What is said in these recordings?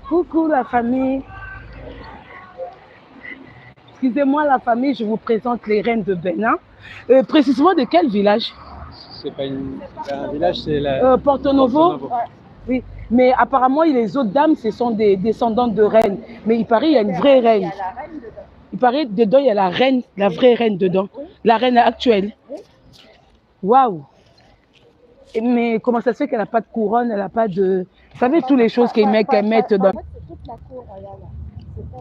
Coucou la famille. Excusez-moi la famille, je vous présente les reines de Bénin. Précisément de quel village? C'est pas un village, c'est la... Porto Novo. Porto Novo. Oui, mais apparemment les autres dames, ce sont des descendantes de reines. Mais il paraît qu'il y a une vraie reine. Il paraît dedans, il y a la reine, la vraie reine dedans. La reine actuelle. Waouh! Mais comment ça se fait qu'elle n'a pas de couronne, elle n'a pas de... Vous savez, toutes les choses qu'elles mettent dans...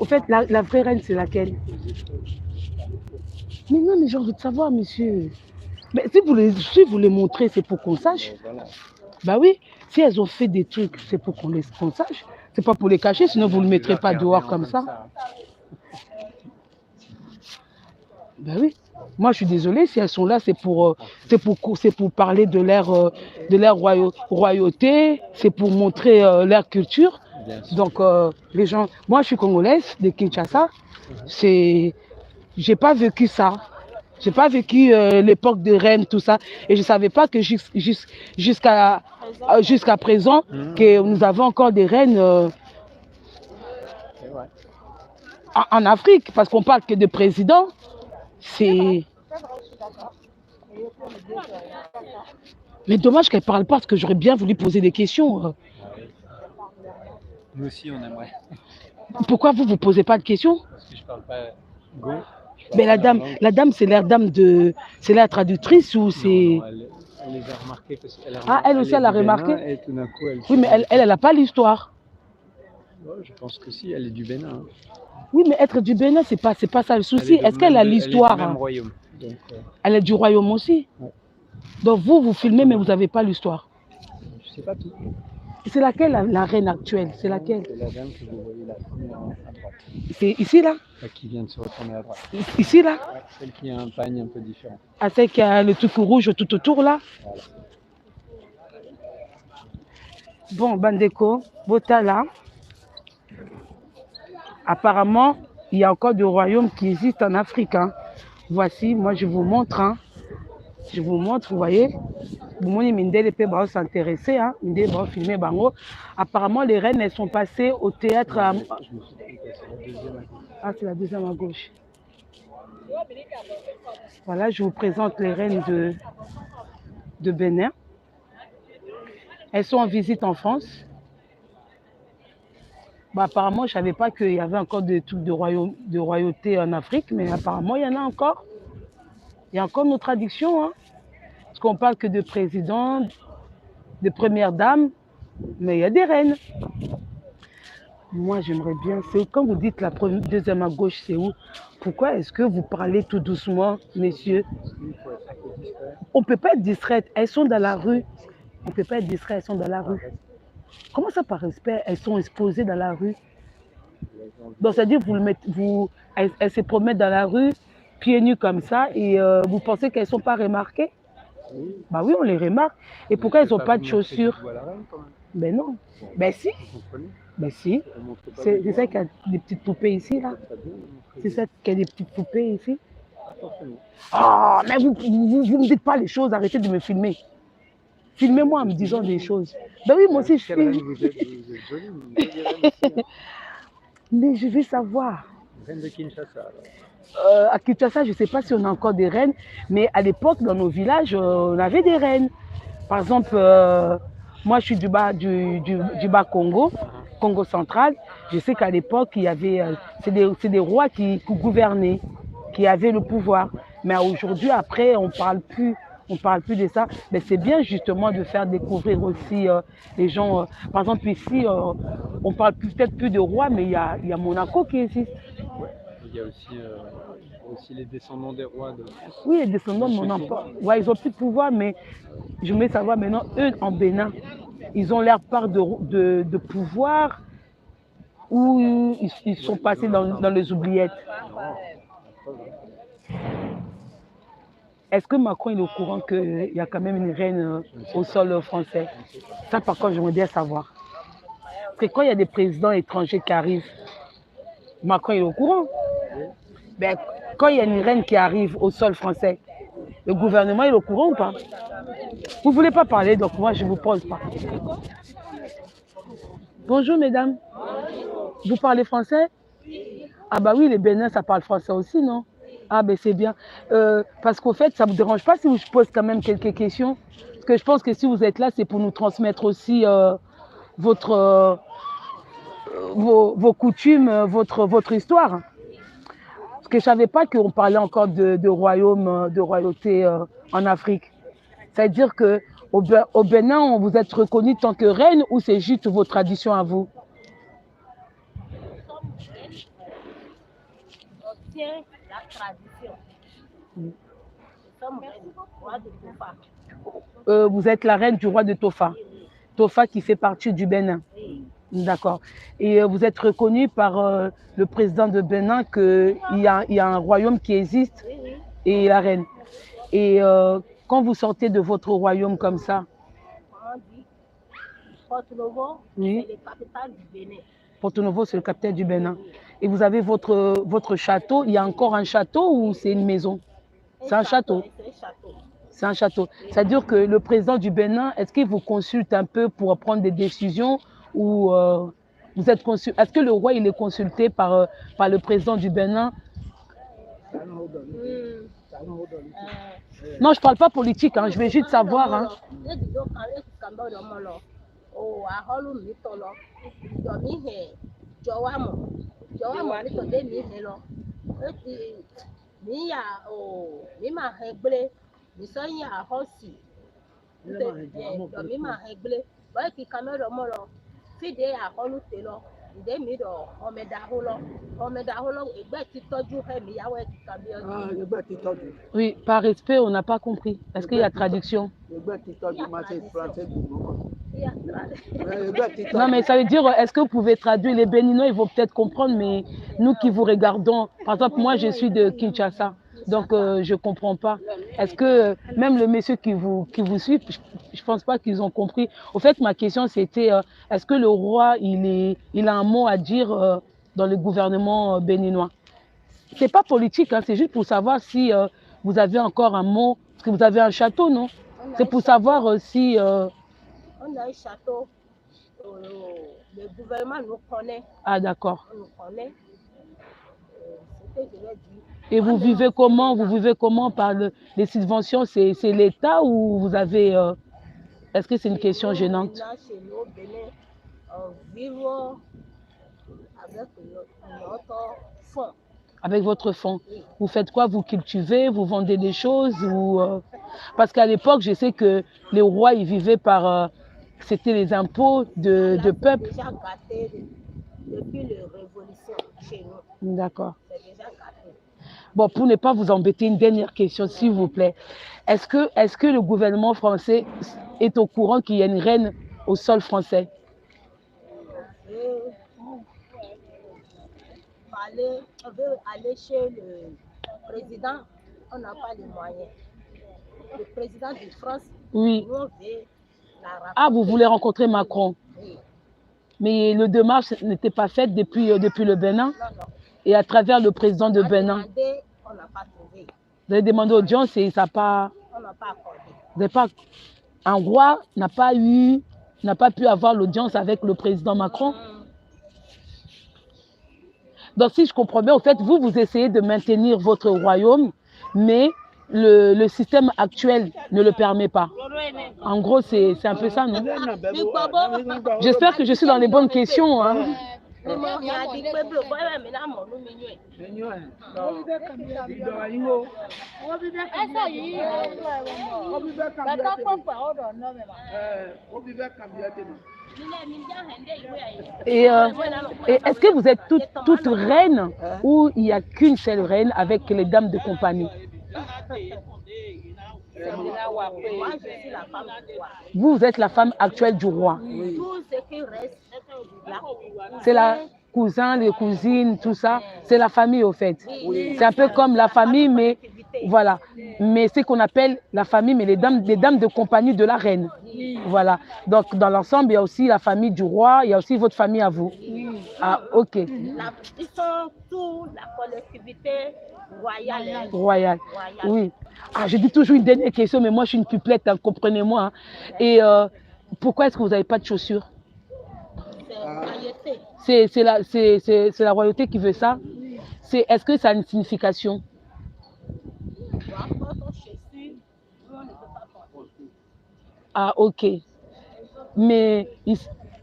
Au fait, la vraie reine, c'est laquelle? Mais non, mais j'ai envie de savoir, monsieur. Mais si vous les montrez, c'est pour qu'on sache. Bah oui, si elles ont fait des trucs, c'est pour qu'on sache. C'est pas pour les cacher, sinon vous ne le mettrez pas dehors comme ça. Bah oui. Moi, je suis désolée, si elles sont là, c'est pour parler de leur royauté, c'est pour montrer leur culture. Donc, les gens... Moi, je suis congolaise, de Kinshasa. J'ai pas vécu ça. J'ai pas vécu l'époque de reine, tout ça. Et je savais pas que jusqu'à présent, que nous avons encore des reines en Afrique. Parce qu'on parle que de président. C'est... Mais dommage qu'elle parle pas, parce que j'aurais bien voulu poser des questions. Nous aussi, on aimerait. Pourquoi vous ne posez pas de questions? Parce que je parle pas go. Mais la dame, c'est l'air dame de... C'est la traductrice ou c'est... Elle les a remarquées. Parce qu'elle elle aussi, elle a remarqué. Et tout d'un coup, oui, mais elle n'a pas l'histoire. Ouais, je pense que si, elle est du Bénin. Hein. Oui, mais être du Bénin, c'est pas ça le souci. Est-ce qu'elle a l'histoire? Elle est du même royaume. Donc, elle est du royaume aussi. Ouais. Donc vous filmez, mais vous n'avez pas l'histoire. Je ne sais pas tout. C'est laquelle la reine actuelle? C'est laquelle? C'est la dame que vous voyez là, à droite. C'est ici, là? Qui vient de se retourner à droite. Ici, là? Ouais, celle qui a un pagne un peu différent. Ah, celle qui a le truc rouge tout autour, là? Voilà. Bon, Bandeko, Botala. Apparemment, il y a encore des royaumes qui existent en Afrique. Hein. Voici, moi je vous montre. Hein. Je vous montre, vous voyez. Vous s'intéresser, hein. Filmer Bango. Apparemment, les reines, elles sont passées au théâtre. Ah, c'est la deuxième à gauche. Voilà, je vous présente les reines de Bénin. Elles sont en visite en France. Bah, apparemment, je ne savais pas qu'il y avait encore des trucs de royauté en Afrique, mais apparemment, il y en a encore. Il y a encore nos traditions. Hein. Parce qu'on parle que de président, de première dame, mais il y a des reines. Moi, j'aimerais bien... Quand vous dites la deuxième à gauche, c'est où? Pourquoi est-ce que vous parlez tout doucement, messieurs? On ne peut pas être distraite. Elles sont dans la rue. On ne peut pas être distrait, elles sont dans la rue. Comment ça, par respect, elles sont exposées dans la rue? Donc, c'est-à-dire elles se promènent dans la rue, pieds nus comme ça, et vous pensez qu'elles ne sont pas remarquées? Oui. Bah oui, on les remarque. Et pourquoi elles n'ont pas de chaussures? Ben non. Ben si. Ben si. C'est ça qui a des petites poupées ici, là. C'est ça qui a des petites poupées ici. Oh, mais vous ne me dites pas les choses, arrêtez de me filmer. Filmez-moi en me disant des choses. Ben oui, moi aussi je filme. Vous êtes jolie, mais je veux savoir. Reine de Kinshasa. À Kinshasa, je ne sais pas si on a encore des reines, mais à l'époque, dans nos villages, on avait des reines. Par exemple, moi je suis du bas Congo, Congo central. Je sais qu'à l'époque, il y avait, c'est des rois qui gouvernaient, qui avaient le pouvoir. Mais aujourd'hui, après, on ne parle plus de ça. Mais c'est bien justement de faire découvrir aussi les gens. Par exemple, ici, on ne parle peut-être plus de rois, mais il y a Monaco qui existe. Ouais. Il y a aussi les descendants des rois de France. Oui, les descendants de Monaco. Ouais, ils n'ont plus de pouvoir, mais je voulais savoir maintenant, eux, en Bénin, ils ont leur part de pouvoir ou ils sont passés dans les oubliettes? Est-ce que Macron est au courant qu'il y a quand même une reine au sol français? Ça, par contre, j'aimerais bien savoir. Parce que quand il y a des présidents étrangers qui arrivent, Macron est au courant. Ben, quand il y a une reine qui arrive au sol français, le gouvernement est au courant ou pas? Vous ne voulez pas parler, donc moi, je ne vous pose pas. Bonjour, mesdames. Vous parlez français? Ah bah oui, les Bénins, ça parle français aussi, non? Ah ben c'est bien. Parce qu'au fait, ça ne vous dérange pas si je pose quand même quelques questions? Parce que je pense que si vous êtes là, c'est pour nous transmettre aussi votre, vos coutumes, votre histoire. Parce que je ne savais pas qu'on parlait encore de royaume, de royauté en Afrique. C'est-à-dire qu'au Bénin, vous êtes reconnue tant que reine ou c'est juste vos traditions à vous? La tradition. Nous sommes rois de Tofa. Vous êtes la reine du roi de Tofa. Tofa qui fait partie du Bénin. D'accord. Et vous êtes reconnue par le président de Bénin qu'il y a un royaume qui existe et la reine. Et quand vous sortez de votre royaume comme ça, Comment dit? Porto-Novo, oui. c'est la capitale du Bénin. Porto-Novo, c'est le capitale du Bénin. Et vous avez votre château. Il y a encore un château ou c'est une maison? C'est un château. C'est un château. C'est-à-dire que le président du Bénin, est-ce qu'il vous consulte un peu pour prendre des décisions ou vous êtes consulté? Est-ce que le roi il est consulté par le président du Bénin? Non, je ne parle pas politique, hein, je vais juste savoir. Hein. Oui, par respect, on n'a pas compris. Est-ce qu'il y a traduction? Non, mais ça veut dire, est-ce que vous pouvez traduire? Les Béninois, ils vont peut-être comprendre, mais nous qui vous regardons, par exemple, moi, je suis de Kinshasa, donc je ne comprends pas. Est-ce que même le monsieur qui vous suit, je ne pense pas qu'ils ont compris. Au fait, ma question, c'était, est-ce que le roi, il a un mot à dire dans le gouvernement béninois? Ce n'est pas politique, hein, c'est juste pour savoir si vous avez encore un mot, parce que vous avez un château, non? C'est pour savoir si... On a un château, le gouvernement nous connaît. Ah d'accord. On nous connaît. C'est ce que je vais dire. Et vous vivez comment? Vous vivez comment par les subventions? C'est l'État ou vous avez... Est-ce que c'est une question gênante? Là, chez nous, Bénin, on vit avec notre fonds. Avec votre fonds. Vous faites quoi? Vous cultivez? Vous vendez des choses ou, parce qu'à l'époque, je sais que les rois, ils vivaient par... c'était les impôts de peuple. C'est déjà gâté depuis la Révolution chez nous. D'accord. C'est déjà gâté. Bon, pour ne pas vous embêter, une dernière question, s'il vous plaît. Est-ce que le gouvernement français est au courant qu'il y a une reine au sol français? On veut aller chez le président, on n'a pas les moyens. Le président de France, oui. Nous, on veut la rencontrer. Ah, vous voulez rencontrer Macron? Oui. Mais le démarche n'était pas faite depuis le Bénin? Non. Et à travers le président de Bénin? Demandé, on n'a pas trouvé. Vous avez demandé audience et ça n'a pas... On n'a pas accordé. Vous n'avez pas... Un roi n'a pas pu avoir l'audience avec le président Macron? Donc, si je comprends bien, en fait, vous essayez de maintenir votre royaume, mais le système actuel ne le permet pas. En gros, c'est un peu ça, non? J'espère que je suis dans les bonnes questions. Hein. Et est-ce que vous êtes toutes reines ou il n'y a qu'une seule reine avec les dames de compagnie? Moi, je suis la femme du roi. Vous êtes la femme actuelle du roi. Oui. Tout ce qui reste, c'est la cousin, les cousines, tout ça. C'est la famille, au fait. Oui. C'est un peu comme la famille, mais voilà. Mais c'est qu'on appelle la famille, mais les dames de compagnie de la reine. Oui. Voilà. Donc, dans l'ensemble, il y a aussi la famille du roi, il y a aussi votre famille à vous. Oui. Ah, ok. Ils sont tous la collectivité royale. Royale. Oui. Ah, je dis toujours une dernière question, mais moi, je suis une pupelette, hein, comprenez-moi. Hein. Et pourquoi est-ce que vous n'avez pas de chaussures? c'est la royauté qui veut ça. Est-ce que ça a une signification? Ah, ok. Mais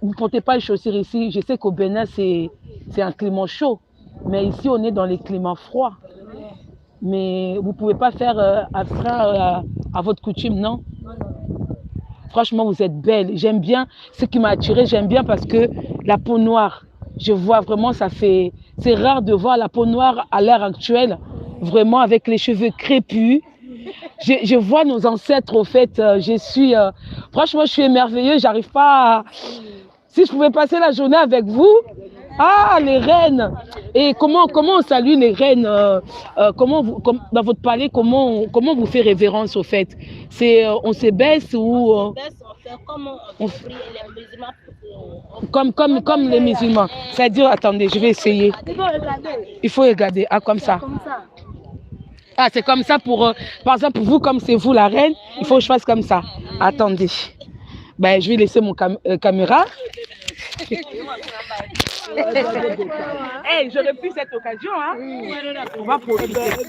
vous ne portez pas les chaussures ici. Je sais qu'au Bénin, c'est un climat chaud. Mais ici, on est dans les climats froids. Mais vous ne pouvez pas faire astreint à votre coutume, non? Franchement, vous êtes belle. J'aime bien ce qui m'a attirée. J'aime bien parce que la peau noire, je vois vraiment, c'est rare de voir la peau noire à l'heure actuelle, vraiment avec les cheveux crépus. Je vois nos ancêtres, au fait, franchement, je suis émerveillée, j'arrive pas à... Si je pouvais passer la journée avec vous, ah, les reines. Et comment on salue les reines, dans votre palais, comment vous fait révérence, au fait? On se baisse ou... On fait comme les musulmans. C'est-à-dire, attendez, je vais essayer. Il faut regarder, ah, comme ça. Ah, c'est comme ça pour, par exemple, vous, comme c'est vous la reine, il faut que je fasse comme ça. Attendez. Ben, je vais laisser mon caméra. Hey, j'aurais pu cette occasion, hein. On va profiter. Si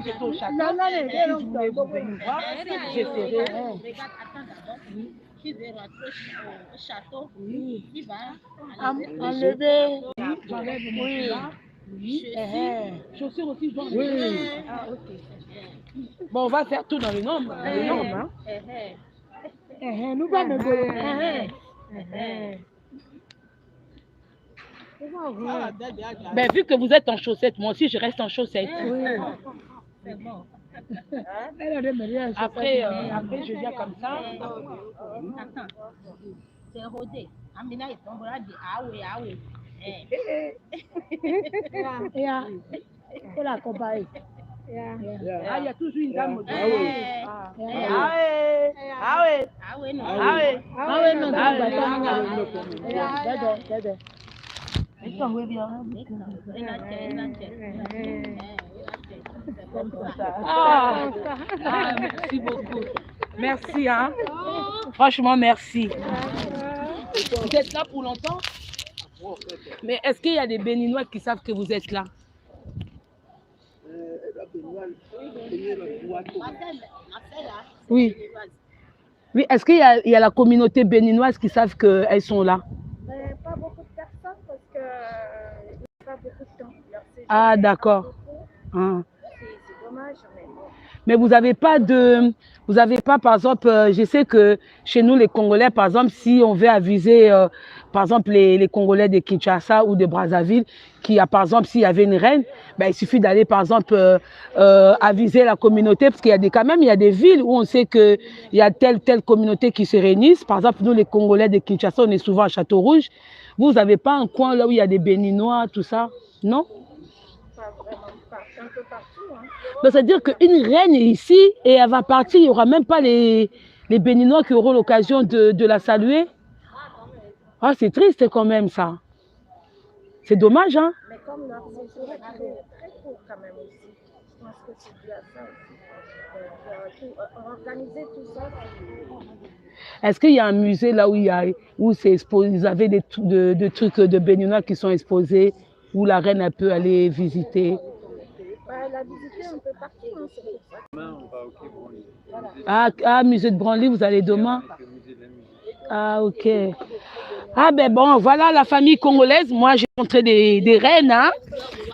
j'étais au château, si je voulais vous venir voir, j'essaierai. Qui veut rentrer au château, qui va enlever. Oui. Oui. Chaussures aussi, je dois enlever. Ah, ok. Bon, on va faire tout dans les normes. Hein. Nous allons ben, vu que vous êtes en chaussettes, moi aussi je reste en chaussettes. Oui. C'est bon. Après, je viens comme ça. Attends, c'est rodé. Amina, il tombera dit ah oui, ah oui. La compagne. Ah, il y a toujours une dame. Merci beaucoup. Merci, hein. Franchement, merci. Vous êtes là pour longtemps? Mais est-ce qu'il y a des Béninois qui savent que vous êtes là? Oui. Oui, est-ce qu'il y a la communauté béninoise qui savent qu'elles sont là? Pas beaucoup de personnes parce que il n'y a pas beaucoup de temps. Ah, d'accord. Ah. C'est dommage, mais bon. Mais vous n'avez pas, par exemple, je sais que chez nous, les Congolais, par exemple, si on veut aviser, par exemple, les Congolais de Kinshasa ou de Brazzaville, par exemple, s'il y avait une reine, ben, il suffit d'aller, par exemple, aviser la communauté, parce qu'il y a quand même, il y a des villes où on sait qu'il y a telle communauté qui se réunissent. Par exemple, nous, les Congolais de Kinshasa, on est souvent à Château-Rouge. Vous n'avez pas un coin là où il y a des Béninois, tout ça? Non? Pas vraiment, un peu partout. Hein. Ben, c'est-à-dire qu'une reine est ici et elle va partir, il n'y aura même pas les Béninois qui auront l'occasion de la saluer. Ah, c'est triste quand même ça. C'est dommage, hein? Mais comme notre séjour est très court quand même aussi, je pense que c'est dû à ça aussi. Organiser tout ça. Est-ce qu'il y a un musée là où c'est exposé, vous avez des trucs de Béninois qui sont exposés, où la reine elle peut aller visiter? Elle a visité un peu partout. Hein, c'est pour ça. Demain, on va au Quai Branly. Ah, musée de Branly, vous allez demain? Ah, ok. Ah, ben bon, voilà la famille congolaise. Moi, j'ai rencontré des reines. Hein.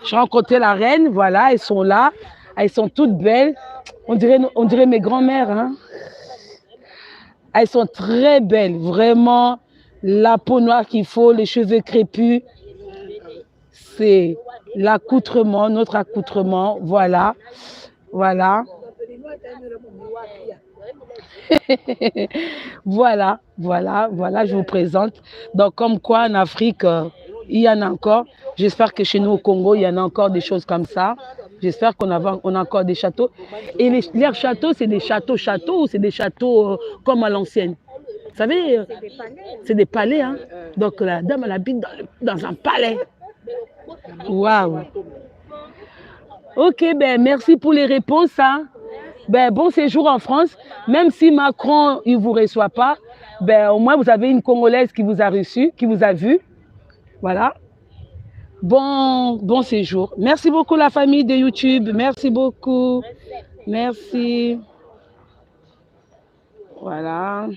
J'ai rencontré la reine, voilà, elles sont là. Elles sont toutes belles. On dirait mes grands-mères. Hein. Elles sont très belles, vraiment. La peau noire qu'il faut, les cheveux crépus. C'est l'accoutrement, notre accoutrement. Voilà. Voilà. voilà, je vous présente. Donc, comme quoi en Afrique, il y en a encore. J'espère que chez nous au Congo, il y en a encore des choses comme ça. J'espère qu'on a encore des châteaux. Et leurs châteaux, c'est des châteaux ou c'est des châteaux comme à l'ancienne? Vous savez, c'est des palais. Hein? Donc, la dame, elle habite dans un palais. Waouh! Ok, ben merci pour les réponses. Hein? Ben, bon séjour en France. Même si Macron, il ne vous reçoit pas, Ben, au moins, vous avez une Congolaise qui vous a reçu, qui vous a vu. Voilà. Bon séjour. Merci beaucoup la famille de YouTube. Merci beaucoup. Merci. Voilà.